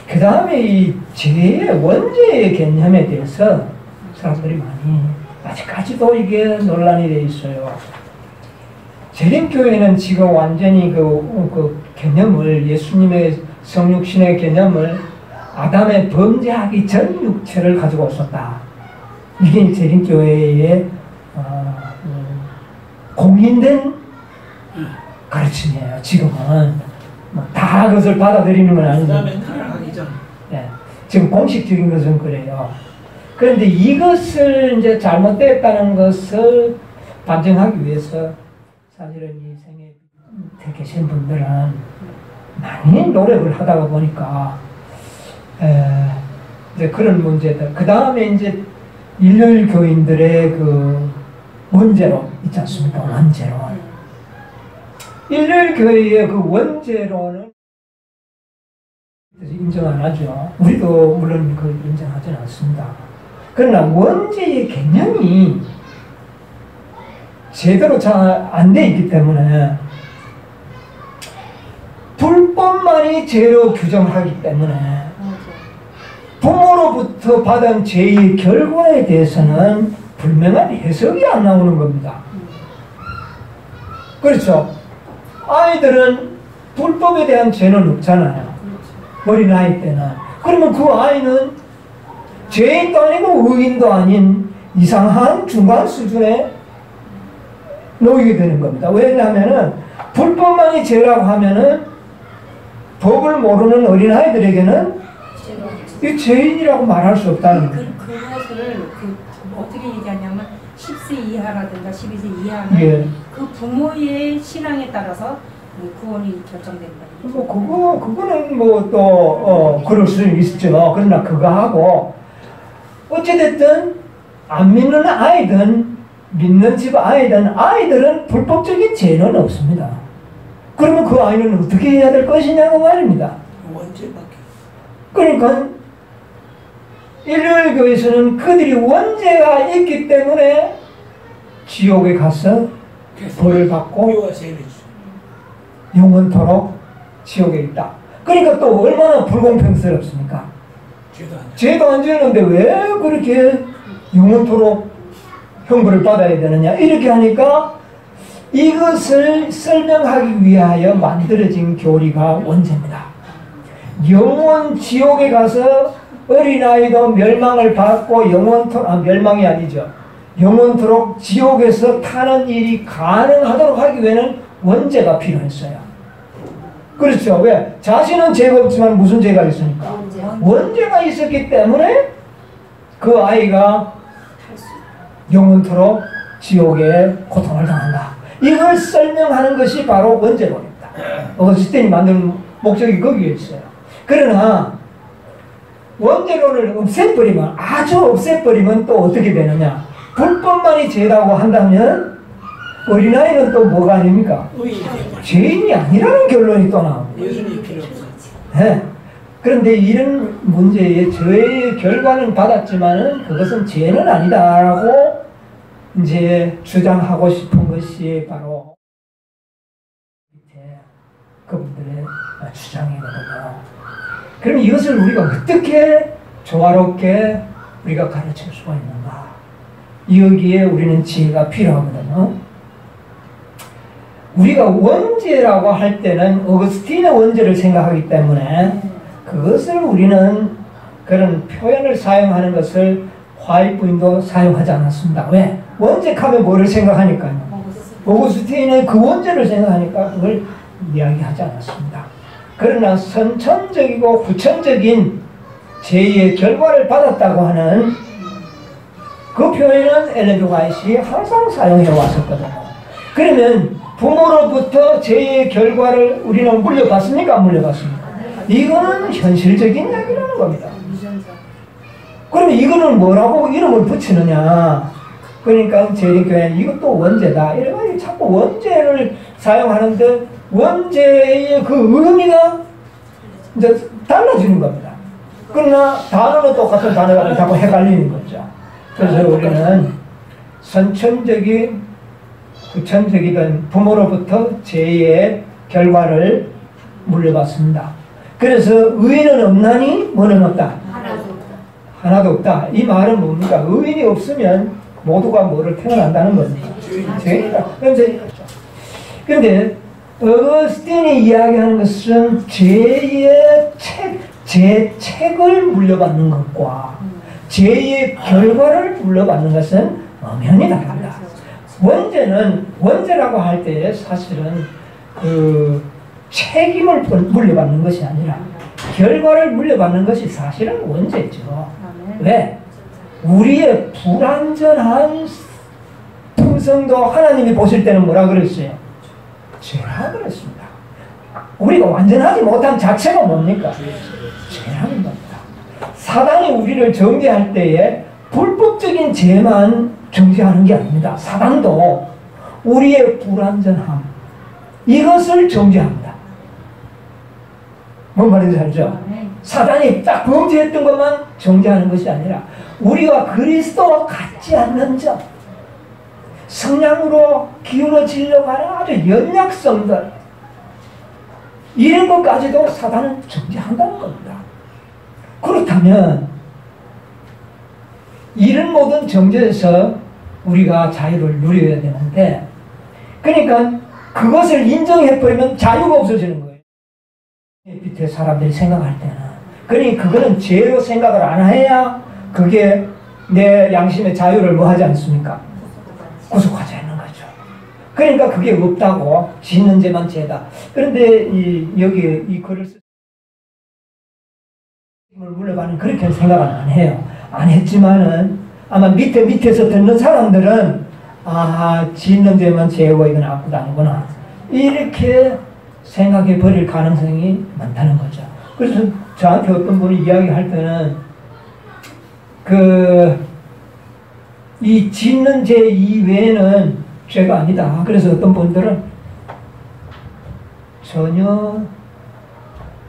그 다음에 이 죄의 원죄의 개념에 대해서 사람들이 많이 아직까지도 이게 논란이 돼 있어요. 재림교회는 지금 완전히 그 개념을, 예수님의 성육신의 개념을 아담의 범죄하기 전 육체를 가지고 있었다. 이게 재림교회의 공인된 가르침이에요. 지금은 다 그것을 받아들이는 건 아닌데, 네, 지금 공식적인 것은 그래요. 그런데 이것을 이제 잘못됐다는 것을 반증하기 위해서 사실은 이 생에 계신 분들은 많이 노력을 하다가 보니까 이제 그런 문제들. 그 다음에 이제 일요일 교인들의 그 원죄론 있지 않습니까? 원죄론. 일요일 교회의 그 원죄론을 인정 안 하죠. 우리도 물론 그걸 인정하지는 않습니다. 그러나 원죄의 개념이 제대로 잘 안 돼 있기 때문에, 불법만이 죄로 규정하기 때문에 부모로부터 받은 죄의 결과에 대해서는 분명한 해석이 안 나오는 겁니다. 그렇죠? 아이들은 불법에 대한 죄는 없잖아요. 어린아이 때는. 그러면 그 아이는 죄인도 아니고 의인도 아닌 이상한 중간 수준에 놓이게 되는 겁니다. 왜냐하면은 불법만이 죄라고 하면은 법을 모르는 어린아이들에게는 이 죄인이라고 말할 수 없다는 거예요. 그것을 어떻게 얘기하냐면 10세 이하라든가 12세 이하는 예. 그 부모의 신앙에 따라서 구원이 결정된다. 그거는 뭐 또 그럴 수 있죠. 그러나 그거하고 어찌됐든 안 믿는 아이든 믿는 집 아이들은 불법적인 죄는 없습니다. 그러면 그 아이는 어떻게 해야 될 것이냐고 말입니다. 원죄밖에. 그러니까 일요일 교회에서는 그들이 원죄가 있기 때문에 지옥에 가서 벌을 받고 영원토록 지옥에 있다. 그러니까 또 얼마나 불공평스럽습니까? 죄도 안 지었는데 왜 그렇게 영원토록 형벌을 받아야 되느냐, 이렇게 하니까 이것을 설명하기 위하여 만들어진 교리가 원죄입니다. 영원 지옥에 가서 어린아이도 멸망을 받고 멸망이 아니죠. 영원토록 지옥에서 타는 일이 가능하도록 하기 위해는 원죄가 필요했어요. 그렇죠. 왜? 자신은 죄가 없지만 무슨 죄가 있으니까? 원죄가 있었기 때문에 그 아이가 영원토록 지옥에 고통을 당한다. 이걸 설명하는 것이 바로 원죄론입니다. 어거스틴이 만든 목적이 거기에 있어요. 그러나 원죄론을 없애버리면, 아주 없애버리면 또 어떻게 되느냐? 불법만이 죄라고 한다면 어린아이는 또 뭐가 아닙니까? 죄인이 아니라는 결론이 또 나옵니다. 예수님이 필요 없어. 네. 그런데 이런 문제의 죄의 결과는 받았지만은 그것은 죄는 아니다라고 이제 주장하고 싶은 것이 바로 그분들의 주장이거든요. 그럼 이것을 우리가 어떻게 조화롭게 우리가 가르칠 수가 있는가? 여기에 우리는 지혜가 필요하거든요. 우리가 원죄라고 할 때는 어거스틴의 원죄를 생각하기 때문에 그것을 우리는 그런 표현을 사용하는 것을 화이 부인도 사용하지 않았습니다. 왜? 원죄하면 뭐를 생각하니까요. 어거스틴의 그 원죄를 생각하니까 그걸 이야기하지 않았습니다. 그러나 선천적이고 후천적인 죄의 결과를 받았다고 하는 그 표현은 엘렌 지 화이트이 항상 사용해 왔었거든요. 그러면 부모로부터 죄의 결과를 우리는 물려받습니까? 안 물려받습니까? 이거는 현실적인 이야기라는 겁니다. 그러면 이거는 뭐라고 이름을 붙이느냐? 그러니까 재림교회는 이것도 원죄다. 이래가지고 자꾸 원죄를 사용하는데 원죄의 그 의미가 이제 달라지는 겁니다. 그러나 단어는 똑같은 단어가 자꾸 헷갈리는 거죠. 그래서 우리는 선천적인, 후천적이든 부모로부터 죄의 결과를 물려받습니다. 그래서 의인은 없나니 뭐는 없다. 하나도 하나도 없다. 이 말은 뭡니까? 의인이 없으면 모두가 뭐를 태어난다는 겁니다. 죄인이다. 그런데 어거스틴이 이야기하는 것은 죄의 제 책을 물려받는 것과 죄의 결과를 물려받는 것은 엄연히 다릅니다. 원죄라고 할 때 사실은 그 책임을 물려받는 것이 아니라 결과를 물려받는 것이 사실은 원죄죠. 왜? 우리의 불완전한 품성도 하나님이 보실 때는 뭐라 그랬어요? 죄라 그랬습니다. 우리가 완전하지 못한 자체가 뭡니까? 죄라는 겁니다. 사단이 우리를 정죄할 때에 불법적인 죄만 정죄하는 게 아닙니다. 사단도 우리의 불완전함 이것을 정죄합니다. 뭔 말인지 알죠? 사단이 딱 범죄했던 것만 정죄하는 것이 아니라 우리가 그리스도와 같지 않는 점, 성량으로 기울어지려고 하는 아주 연약성들, 이런 것까지도 사단은 정죄한다는 겁니다. 그렇다면 이런 모든 정죄에서 우리가 자유를 누려야 되는데, 그러니까 그것을 인정해버리면 자유가 없어지는 거예요. 밑에 사람들이 생각할 때는. 그러니 그거는 죄로 생각을 안 해야 그게 내 양심의 자유를 뭐 하지 않습니까? 구속하지 않는 거죠. 그러니까 그게 없다고, 짓는 죄만 죄다. 그런데 여기 이 글을 물려받는 그렇게 생각은 안 해요. 안 했지만은 아마 밑에서 듣는 사람들은 짓는 죄만 죄고 이건 아무것도 아니구나, 이렇게 생각해 버릴 가능성이 많다는 거죠. 그래서 저한테 어떤 분이 이야기할 때는 이 짓는 죄 이외에는 죄가 아니다. 그래서 어떤 분들은 전혀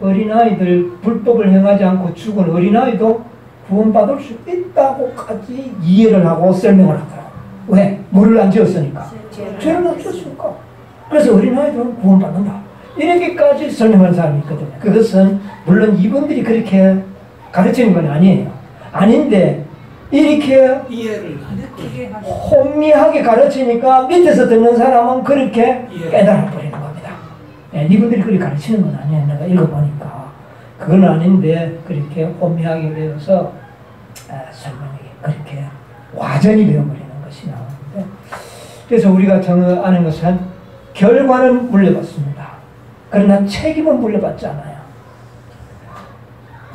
어린아이들, 불법을 행하지 않고 죽은 어린아이도 구원받을 수 있다고까지 이해를 하고 설명을 하더라고요. 왜? 뭐를 안 지었으니까. 죄를 안 지었으니까. 그래서 어린아이들은 구원받는다, 이렇게까지 설명한 사람이 있거든요. 그것은 물론 이분들이 그렇게 가르치는 건 아니에요. 아닌데 이렇게 이해를 혼미하게 가르치니까 밑에서 듣는 사람은 그렇게 깨달아버리는 겁니다. 이분들이 그렇게 가르치는 건 아니에요. 내가 읽어보니까 그건 아닌데 그렇게 혼미하게 배워서 설명이 그렇게 와전이 되어버리는 것이 나오는데, 그래서 우리가 아는 것은 결과는 물려받습니다. 그러나 책임은 물려받지 않아요.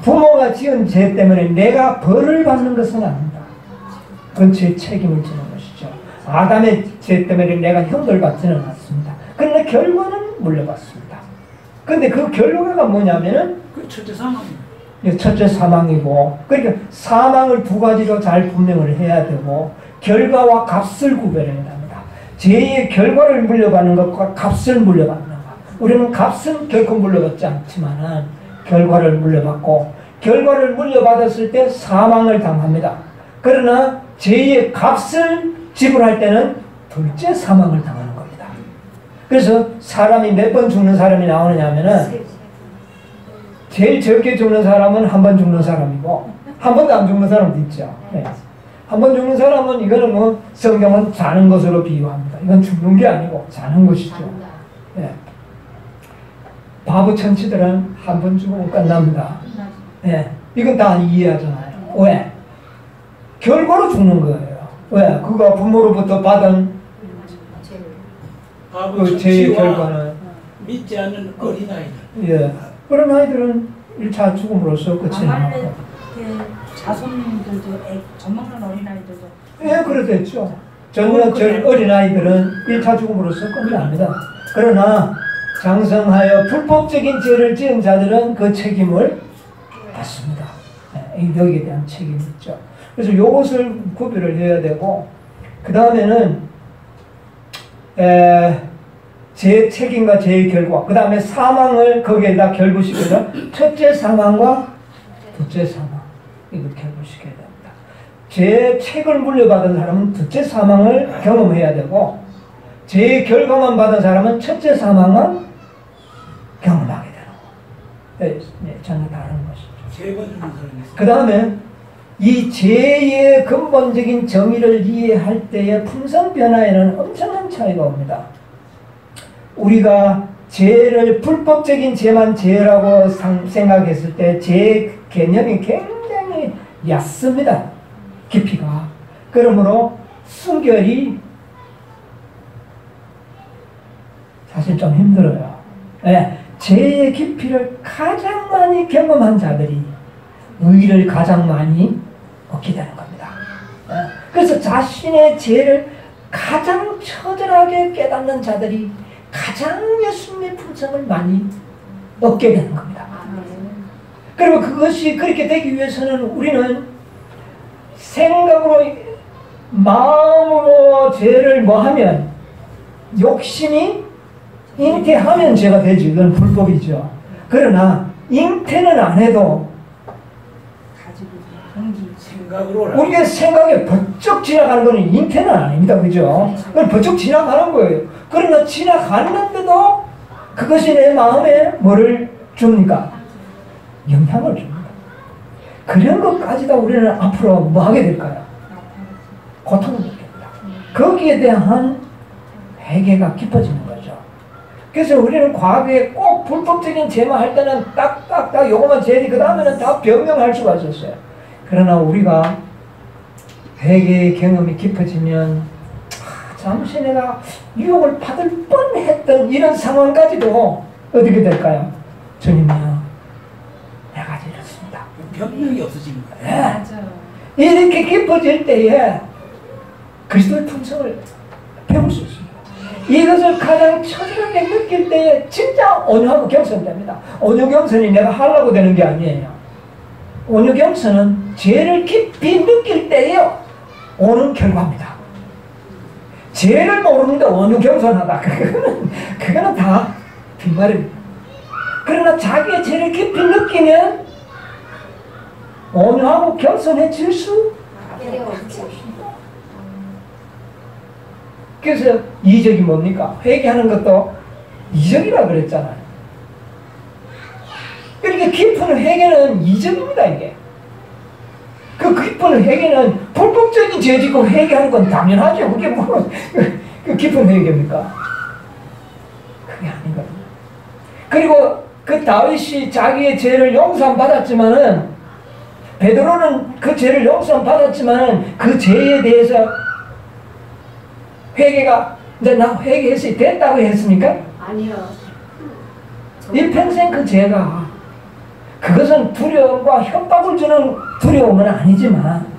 부모가 지은 죄 때문에 내가 벌을 받는 것은 아닙니다. 그건 제 책임을 지는 것이죠. 아담의 죄 때문에 내가 형벌 받지는 않습니다. 그러나 결과는 물려받습니다. 근데 그 결과가 뭐냐면은 첫째 사망입니다. 첫째 사망이고, 그러니까 사망을 두 가지로 잘 분명을 해야 되고 결과와 값을 구별해야 합니다. 죄의 결과를 물려받는 것과 값을 물려받는 것. 우리는 값은 결코 물려받지 않지만은 결과를 물려받고, 결과를 물려받았을 때 사망을 당합니다. 그러나 죄의 값을 지불할 때는 둘째 사망을 당하는 겁니다. 그래서 사람이 몇 번 죽는 사람이 나오느냐 하면은 제일 적게 죽는 사람은 한 번 죽는 사람이고 한 번도 안 죽는 사람도 있죠. 한 번 죽는 사람은 이거는 뭐 성경은 자는 것으로 비유합니다. 이건 죽는 게 아니고 자는 것이죠. 네. 바보 천치들은 한 번 죽으면 끝납니다. 네. 이건 다 이해하잖아요. 왜? 결과로 죽는 거예요. 왜? 그가 부모로부터 받은 그 죄의 결과는 믿지 않는 어린아이들. 예. 그런 아이들은 1차 죽음으로써 끝이 나고. 자손들도 젖먹는 어린아이들도. 예, 그렇겠죠. 전혀 어린아이들은 1차 죽음으로써 끝납니다. 그러나 장성하여 불법적인 죄를 지은 자들은 그 책임을 받습니다. 여기에 대한 책임이 있죠. 그래서 이것을 구별을 해야 되고, 그 다음에는 제 책임과 제의 결과, 그 다음에 사망을 거기에다 결부시켜서 첫째 사망과 둘째 사망, 이걸 결부시켜야 됩니다. 제 책을 물려받은 사람은 둘째 사망을 경험해야 되고, 제의 결과만 받은 사람은 첫째 사망을 경험하게 되는 거예요. 전혀 다른 것이죠. 죄번 주는 사람이 있어요. 그 다음에 이 죄의 근본적인 정의를 이해할 때의 품성 변화에는 엄청난 차이가 옵니다. 우리가 죄를 불법적인 죄만 죄라고 생각했을 때 죄 개념이 굉장히 얕습니다. 깊이가. 그러므로 순결이 사실 좀 힘들어요. 네, 죄의 깊이를 가장 많이 경험한 자들이 의를 가장 많이 얻게 되는 겁니다. 네, 그래서 자신의 죄를 가장 처절하게 깨닫는 자들이 가장 예수님의 품성을 많이 얻게 되는 겁니다. 그리고 그것이 그렇게 되기 위해서는 우리는 생각으로 마음으로 죄를 뭐하면 욕심이 잉태하면 죄가 되지. 이건 불법이죠. 그러나 잉태는 안 해도 생각으로 우리의 생각에 번쩍 지나가는 것은 잉태는 아닙니다. 그죠? 그건 번쩍 지나가는 거예요. 그러나 지나갔는데도 그것이 내 마음에 뭐를 줍니까? 영향을 줍니다. 그런 것까지도 우리는 앞으로 뭐 하게 될까요? 고통을 느낍니다. 거기에 대한 회개가 깊어지는 거죠. 그래서 우리는 과거에 꼭 불법적인 죄만 할 때는 딱딱딱 요것만 죄지 그 다음에는 다 변명할 수가 있었어요. 그러나 우리가 회개의 경험이 깊어지면 잠시 내가 유혹을 받을 뻔했던 이런 상황까지도 어떻게 될까요? 주님이요, 내가 이렇습니다. 변명이 없어지는 거예요. 네. 이렇게 깊어질 때에 그리스도의 품성을 배울 수 있습니다. 이것을 가장 처절하게 느낄 때에 진짜 온유하고 겸손됩니다. 온유 겸손이 내가 하려고 되는 게 아니에요. 온유 겸손은 죄를 깊이 느낄 때에 오는 결과입니다. 죄를 모르는데 온유 겸손하다. 그거는 다 빈말입니다. 그러나 자기의 죄를 깊이 느끼면 온유하고 겸손해질 수 없습니다. 그래서 이적이 뭡니까? 회개하는 것도 이적이라 그랬잖아요. 그러니까 깊은 회개는 이적입니다. 이게. 그 깊은 회개는 불법적인 죄 짓고 회개하는 건 당연하죠. 그게 뭐 그 깊은 회개입니까? 그게 아니거든요. 그리고 그 다윗이 자기의 죄를 용서함 받았지만은 베드로는 그 죄를 용서함 받았지만은 그 죄에 대해서 회개가 이제 나 회개했으니 됐다고 했습니까? 아니요. 일평생 그 죄가 그것은 두려움과 협박을 주는 두려움은 아니지만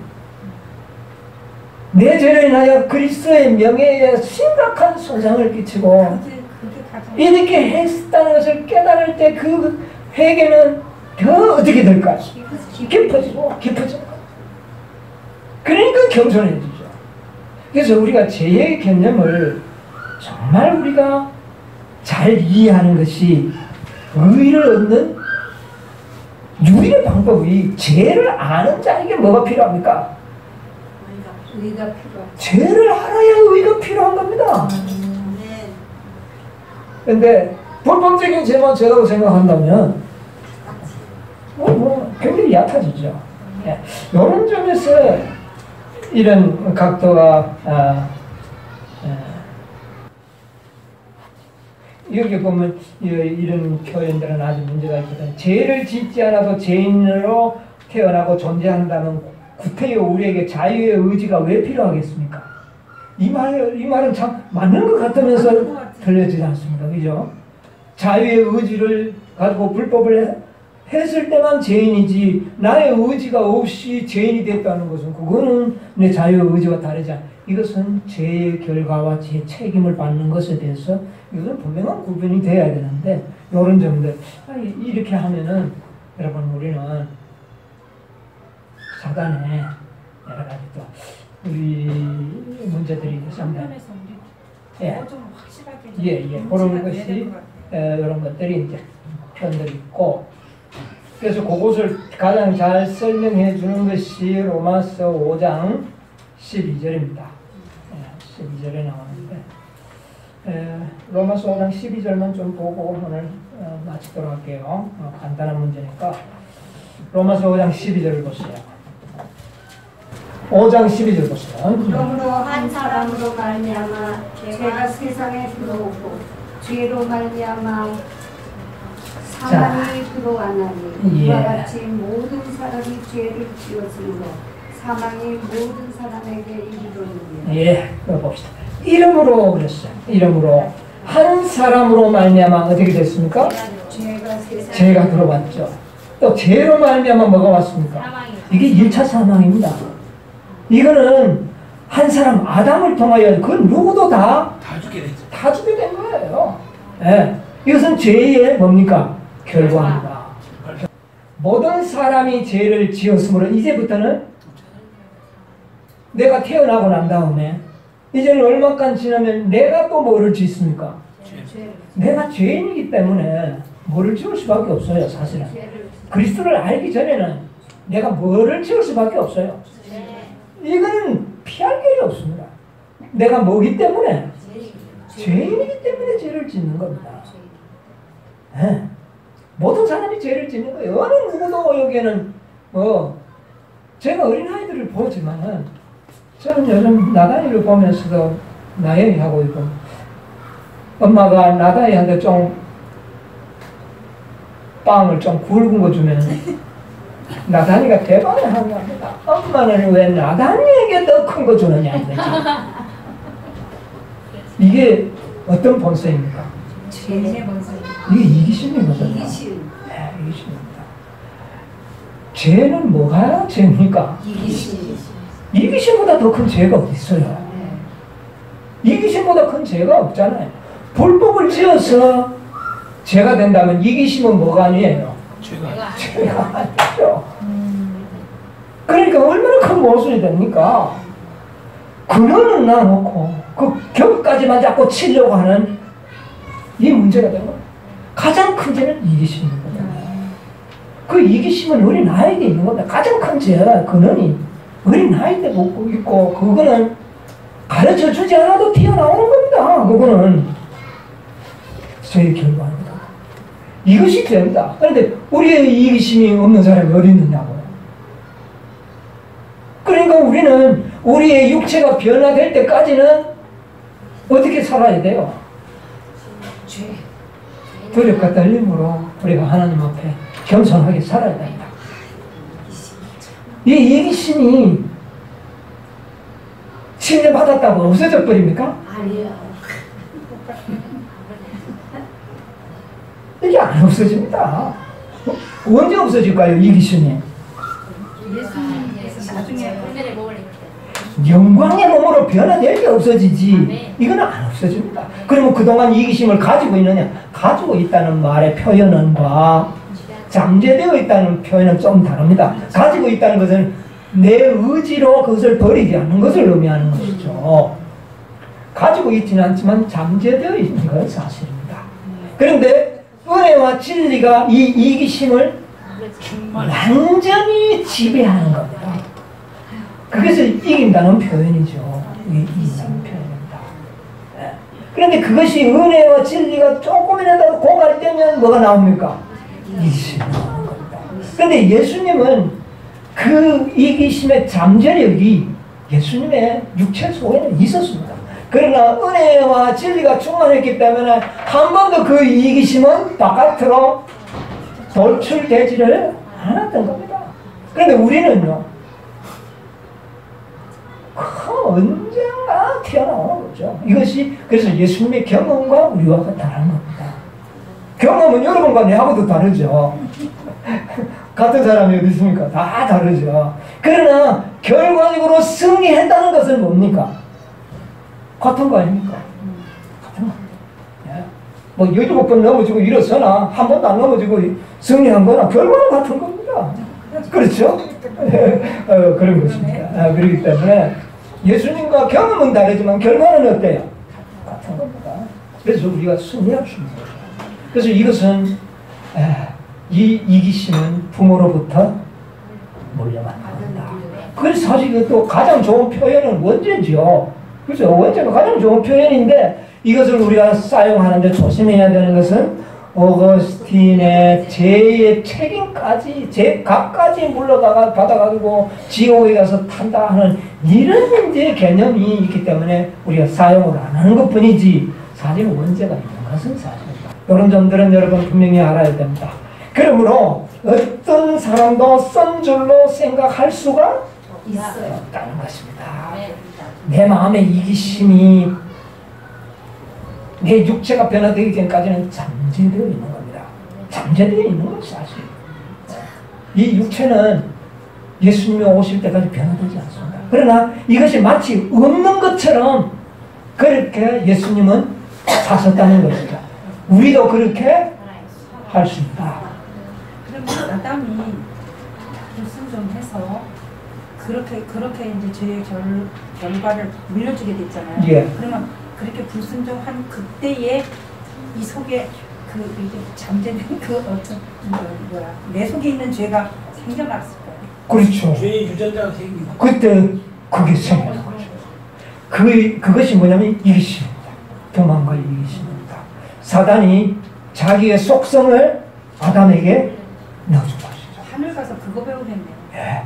내 죄로 인하여 그리스도의 명예에 심각한 손상을 끼치고 이렇게 했다는 것을 깨달을 때 그 회개는 더 어떻게 될까요? 깊어지고 깊어지는 거예요. 그러니까 겸손해지죠. 그래서 우리가 죄의 개념을 정말 우리가 잘 이해하는 것이 의를 얻는 유일의 방법이 죄를 아는 자에게 뭐가 필요합니까? 의가 필요하죠. 죄를 알아야 의가 필요한 겁니다. 그런데 불법적인 죄만 죄라고 생각한다면 굉장히 얕아지죠. 이런 점에서 이런 각도가 여기 보면 이런 표현들은 아주 문제가 있거든. 죄를 짓지 않아도 죄인으로 태어나고 존재한다면 구태여 우리에게 자유의 의지가 왜 필요하겠습니까? 이 말은 참 맞는 것 같으면서 들려지지 않습니다. 그죠? 자유의 의지를 가지고 불법을 했을 때만 죄인이지 나의 의지가 없이 죄인이 됐다는 것은 그거는 내 자유의 의지와 다르지 않아. 이것은 죄의 결과와 죄 책임을 받는 것에 대해서 이것은 분명한 구분이 돼야 되는데 이런 점들 이렇게 하면은 여러분 우리는 사단의 여러 가지 또 우리 문제들이 상당히 좀 확실하게 그런 것이 이런 것들이 이제 표현들이 있고 그래서 그것을 가장 잘 설명해 주는 것이 로마서 5장 12절입니다. 12절에 나오는데 로마서 5장 12절만 좀 보고 오늘 마치도록 할게요. 간단한 문제니까. 로마서 5장 12절을 보세요. 5장 12절 보세요. 그러므로 한 사람으로 말미암아 죄가 세상에 들어오고 죄로 말미암아 사망이 들어왔나니 이와 같이 모든 사람이 죄를 지었으므로 사망이 모든 사람에게 이르렀느니라. 예, 그거 봅시다. 이름으로 그랬어요. 이름으로 한 사람으로 말미암아 어떻게 됐습니까? 죄가 들어왔죠. 또 죄로 말미암아 뭐가 왔습니까? 이게 1차 사망입니다. 이거는 한 사람 아담을 통하여 그 누구도 다 죽게 됐죠. 다 죽게 된 거예요. 예. 이것은 죄의 뭡니까? 결과입니다. 모든 사람이 죄를 지었으므로 이제부터는 내가 태어나고 난 다음에 이제는 얼마간 지나면 내가 또 뭐를 짓습니까? 내가 죄인이기 때문에 뭐를 지을 수밖에 없어요. 사실은 그리스도를 알기 전에는 내가 뭐를 지을 수밖에 없어요. 이거는 피할 길이 없습니다. 내가 뭐기 때문에? 죄인이기 때문에 죄를 짓는 겁니다. 네. 모든 사람이 죄를 짓는 거예요. 어느 누구도 여기에는 제가 어린아이들을 보지만은 저는 요즘 나다이를 보면서도 나영이하고 있고 엄마가 나다이한테 좀 빵을 좀 굵은 거 주면 나단이가 대박을 하는 겁니다. 엄마는 왜 나단이에게 더 큰 거 주느냐 이거지. 이게 어떤 본성입니까? 죄의 본성. 이게 이기심이거든요. 이기심. 네, 이기심입니다. 죄는 뭐가 죄입니까? 이기심. 이기심보다 더 큰 죄가 어디 있어요? 이기심보다 큰 죄가 없잖아요. 불법을 지어서 죄가 된다면 이기심은 뭐가 아니에요? 죄가 아니죠. 그러니까 얼마나 큰 모순이 됩니까? 근원은 놔놓고 그 격까지만 잡고 치려고 하는 이 문제가 되는 거예요. 가장 큰 죄는 이기심이거든요. 그 이기심은 어린아이에게 있는 겁니다. 가장 큰 죄가 근원이 어린아이 때 먹고 있고 그거는 가르쳐 주지 않아도 튀어나오는 겁니다. 그거는 죄의 결과입니다. 이것이 죄입니다. 그런데 우리의 이기심이 없는 사람이 어디 있느냐고요. 그러니까 우리는 우리의 육체가 변화될 때까지는 어떻게 살아야 돼요? 두렵과 떨림으로 우리가 하나님 앞에 겸손하게 살아야 됩니다. 이 이기심이 침례받았다고 없어져 버립니까? 아니요. 이게 안 없어집니다. 언제 없어질까요? 이기심이? 나중에 영광의 몸으로 변화될 게 없어지지 이거는 안 없어집니다. 그러면 그동안 이기심을 가지고 있느냐? 가지고 있다는 말의 표현과 잠재되어 있다는 표현은 좀 다릅니다. 가지고 있다는 것은 내 의지로 그것을 버리지 않는 것을 의미하는 것이죠. 가지고 있지는 않지만 잠재되어 있는 건 사실입니다. 그런데 은혜와 진리가 이 이기심을 완전히 지배하는 겁니다. 그것을 이긴다는 표현이죠. 이긴다는 표현입니다. 그런데 그것이 은혜와 진리가 조금이라도 고갈되면 뭐가 나옵니까? 이기심이 나오는 겁니다. 그런데 예수님은 그 이기심의 잠재력이 예수님의 육체 속에는 있었습니다. 그러나 은혜와 진리가 충만했기 때문에 한 번도 그 이기심은 바깥으로 돌출되지를 않았던 겁니다. 그런데 우리는요, 언젠가 튀어나오는 거죠. 이것이 그래서 예수님의 경험과 우리와 다른 겁니다. 경험은 여러분과 내하고도 다르죠. 같은 사람이 어디 있습니까? 다 다르죠. 그러나 결과적으로 승리했다는 것은 뭡니까? 같은 거 아닙니까? 같은 거. 예. 뭐 17번 넘어지고 일어서나 한 번도 안 넘어지고 승리한 거나 결과는 같은 겁니다. 그렇죠? 그런 것입니다. 그렇기 때문에 예수님과 경험은 다르지만 결과는 어때요? 같은 겁니다. 그래서 우리가 승리할 수 있는 거죠. 그래서 이것은 이 이기심은 부모로부터 물려받는 겁니다. 그래서 사실 또 가장 좋은 표현은 원죄죠. 그렇죠? 원죄가 가장 좋은 표현인데 이것을 우리가 사용하는데 조심해야 되는 것은 오거스틴의 죄의 책임까지, 죄값까지 물러다가 받아가지고 지옥에 가서 탄다 하는 이런 이제 개념이 있기 때문에 우리가 사용을 안 하는 것 뿐이지 사실 원죄가 있는 것은 사실입니다. 이런 점들은 여러분 분명히 알아야 됩니다. 그러므로 어떤 사람도 쓴 줄로 생각할 수가 없다는 것입니다. 내 마음의 이기심이 내 육체가 변화되기 전까지는 잠재되어 있는 겁니다. 잠재되어 있는 것이 사실. 이 육체는 예수님이 오실 때까지 변화되지 않습니다. 그러나 이것이 마치 없는 것처럼 그렇게 예수님은 사셨다는 것입니다. 우리도 그렇게 할 수 있다. 그러면 아담이 불순종해서 그렇게 이제 죄의 결과를 물려주게 됐잖아요. 예. 그러면 그렇게 불순종한 그때에 이 속에 이게 잠재된 어떤 내 속에 있는 죄가 생겨났을 거예요. 그렇죠. 죄의 유전자가 생기고 그때 그게 생겨난 거죠. 그것이 뭐냐면 이기심입니다. 교만과 이기심입니다. 사단이 자기의 속성을 아담에게 넣어준 것이죠. 하늘 가서 그거 배우겠네요. 예.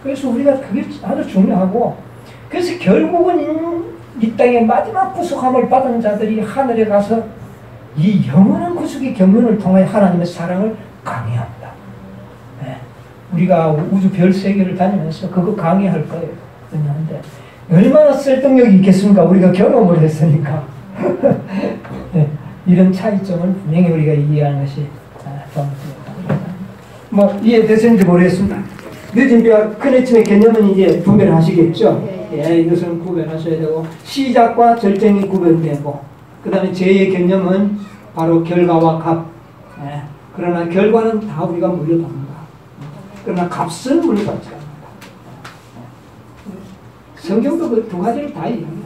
그래서 우리가 그게 아주 중요하고, 그래서 결국은 이 땅의 마지막 구속함을 받은 자들이 하늘에 가서 이 영원한 구속의 경륜을 통해 하나님의 사랑을 강의합니다. 예. 우리가 우주 별 세계를 다니면서 그거 강의할 거예요. 그런데 얼마나 설득력이 있겠습니까? 우리가 경험을 했으니까. 예. 이런 차이점을 분명히 우리가 이해하는 것이 뭐 이해되셨는지 모르겠습니다. 늦은 비와 큰 아침의 개념은 이제 분별하시겠죠? 예, 이것은 구별하셔야 되고, 시작과 절정이 구별되고, 그 다음에 죄의 개념은 바로 결과와 값. 예, 그러나 결과는 다 우리가 물려받는다. 그러나 값은 물려받지 않는다. 성경도 그 두 가지를 다 이해합니다.